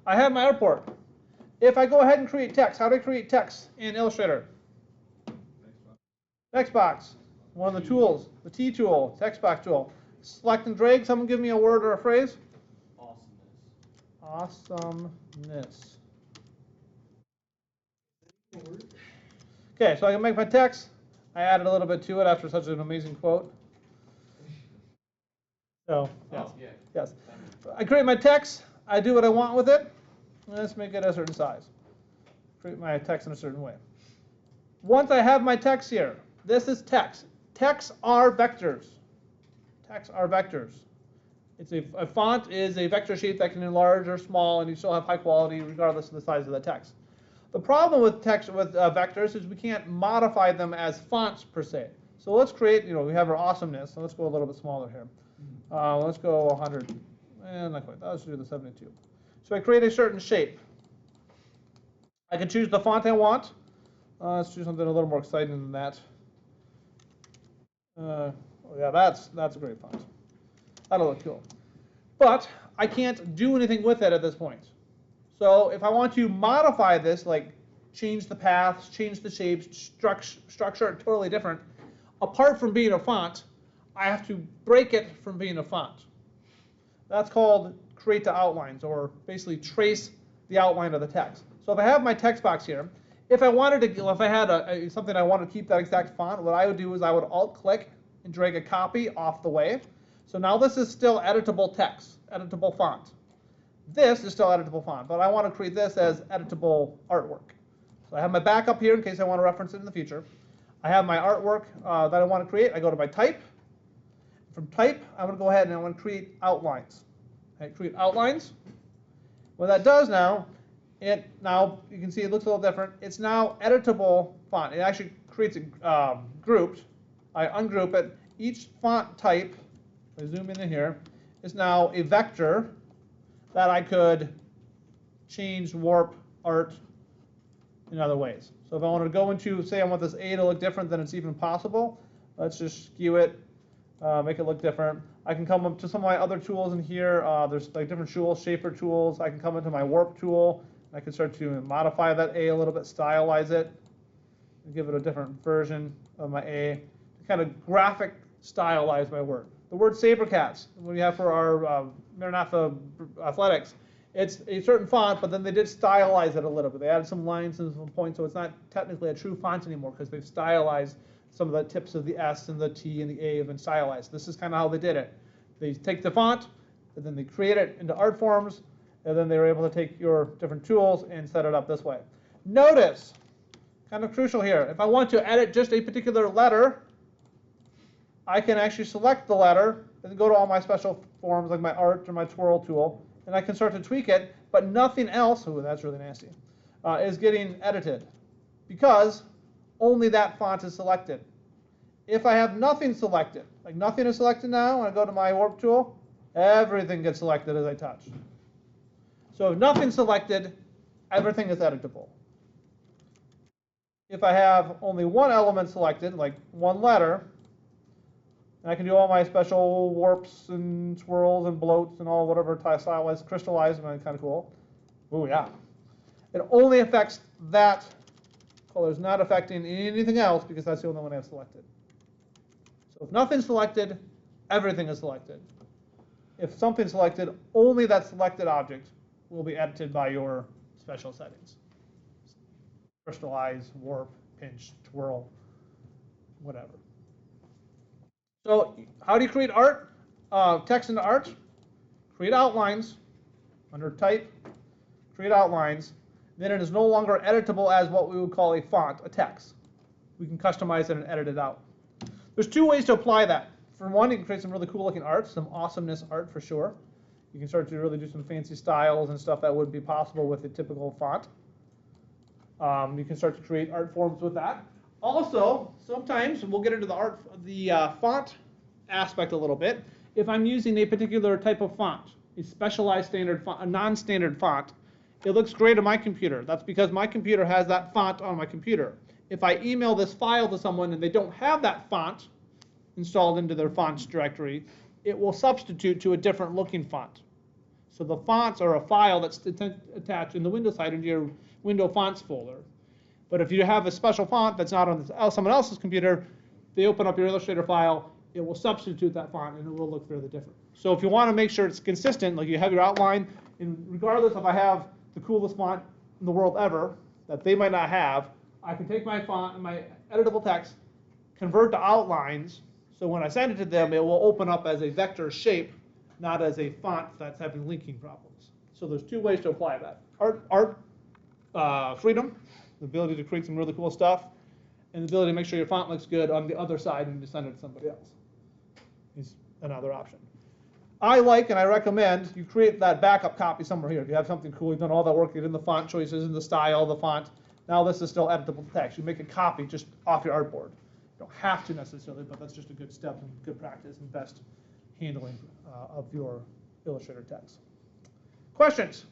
I have my artboard. If I go ahead and create text, how do I create text in Illustrator? Text box, one of the tools, the T tool, text box tool. Select and drag. Someone give me a word or a phrase. Awesomeness. Okay, so I can make my text. I added a little bit to it after such an amazing quote. So, yes, yes. I create my text. I do what I want with it. Let's make it a certain size. Create my text in a certain way. Once I have my text here, this is text. Texts are vectors. Texts are vectors. It's a font is a vector shape that can enlarge or small, and you still have high quality regardless of the size of the text. The problem with text with vectors is we can't modify them as fonts per se. So let's create, we have our awesomeness. So let's go a little bit smaller here. Let's go 100. And not quite. Let's do the 72. So I create a certain shape. I can choose the font I want. Let's do something a little more exciting than that. Yeah, that's a great font. That'll look cool. But I can't do anything with it at this point. So if I want to modify this, like change the paths, change the shapes, structure it totally different, apart from being a font, I have to break it from being a font. That's called create to outlines, or basically trace the outline of the text. So if I have my text box here, if I wanted to, if I had something I wanted to keep that exact font, what I would do is I would alt-click and drag a copy off the way. So now this is still editable text, editable font. This is still editable font, but I want to create this as editable artwork. So I have my backup here in case I want to reference it in the future. I have my artwork that I want to create. I go to my type. From type, I'm going to go ahead and I want to create outlines. I create outlines. What that does now, now you can see it looks a little different. It's now editable font. It actually creates it grouped. I ungroup it. Each font type, if I zoom in here, is now a vector that I could change, warp, art in other ways. So if I wanted to go into, say I want this A to look different than it's even possible, let's just skew it, make it look different. I can come up to some of my other tools in here. There's like different tools, shaper tools. I can come into my warp tool. I can start to modify that A a little bit, stylize it, and give it a different version of my A, to kind of graphic stylize my word. The word Sabercats, what we have for our Maranatha athletics, it's a certain font, but then they did stylize it a little bit. They added some lines and some points, so it's not technically a true font anymore because they've stylized some of the tips of the S and the T and the A have been stylized. This is kind of how they did it. They take the font, and then they create it into art forms, and then they were able to take your different tools and set it up this way. Notice, kind of crucial here, if I want to edit just a particular letter, I can actually select the letter and go to all my special forms like my art or my twirl tool, and I can start to tweak it, but nothing else, ooh, that's really nasty, is getting edited because only that font is selected. If I have nothing selected, like nothing is selected now, and I go to my warp tool, everything gets selected as I touch. So if nothing's selected, everything is editable. If I have only one element selected, like one letter, and I can do all my special warps and swirls and bloats and all whatever stylized, crystallized, and kind of cool. Ooh, yeah. It only affects that color. It's not affecting anything else because that's the only one I've selected. So if nothing's selected, everything is selected. If something's selected, only that selected object will be edited by your special settings. Crystallize, warp, pinch, twirl, whatever. So how do you create art? Text into art. Create outlines. Under type, create outlines. Then it is no longer editable as what we would call a font, a text. We can customize it and edit it out. There's two ways to apply that. For one, you can create some really cool looking art, some awesomeness art for sure. You can start to really do some fancy styles and stuff that wouldn't be possible with a typical font. You can start to create art forms with that. Also, sometimes we'll get into the font aspect a little bit. If I'm using a particular type of font, a specialized standard font, a non-standard font, it looks great on my computer. That's because my computer has that font on my computer. If I email this file to someone and they don't have that font installed into their fonts directory, it will substitute to a different looking font. So the fonts are a file that's attached in the Windows side into your Window Fonts folder. But if you have a special font that's not on someone else's computer, they open up your Illustrator file, it will substitute that font and it will look fairly different. So if you want to make sure it's consistent, like you have your outline, and regardless if I have the coolest font in the world ever that they might not have, I can take my font and my editable text, convert to outlines, so when I send it to them, it will open up as a vector shape, not as a font that's having linking problems. So there's two ways to apply that. Art freedom, the ability to create some really cool stuff, and the ability to make sure your font looks good on the other side and you send it to somebody else is another option. I like and I recommend you create that backup copy somewhere here. If you have something cool, you've done all that work, you did in the font choices and the style, the font. Now this is still editable text. You make a copy just off your artboard. You don't have to necessarily, but that's just a good step and good practice and best handling of your Illustrator text. Questions?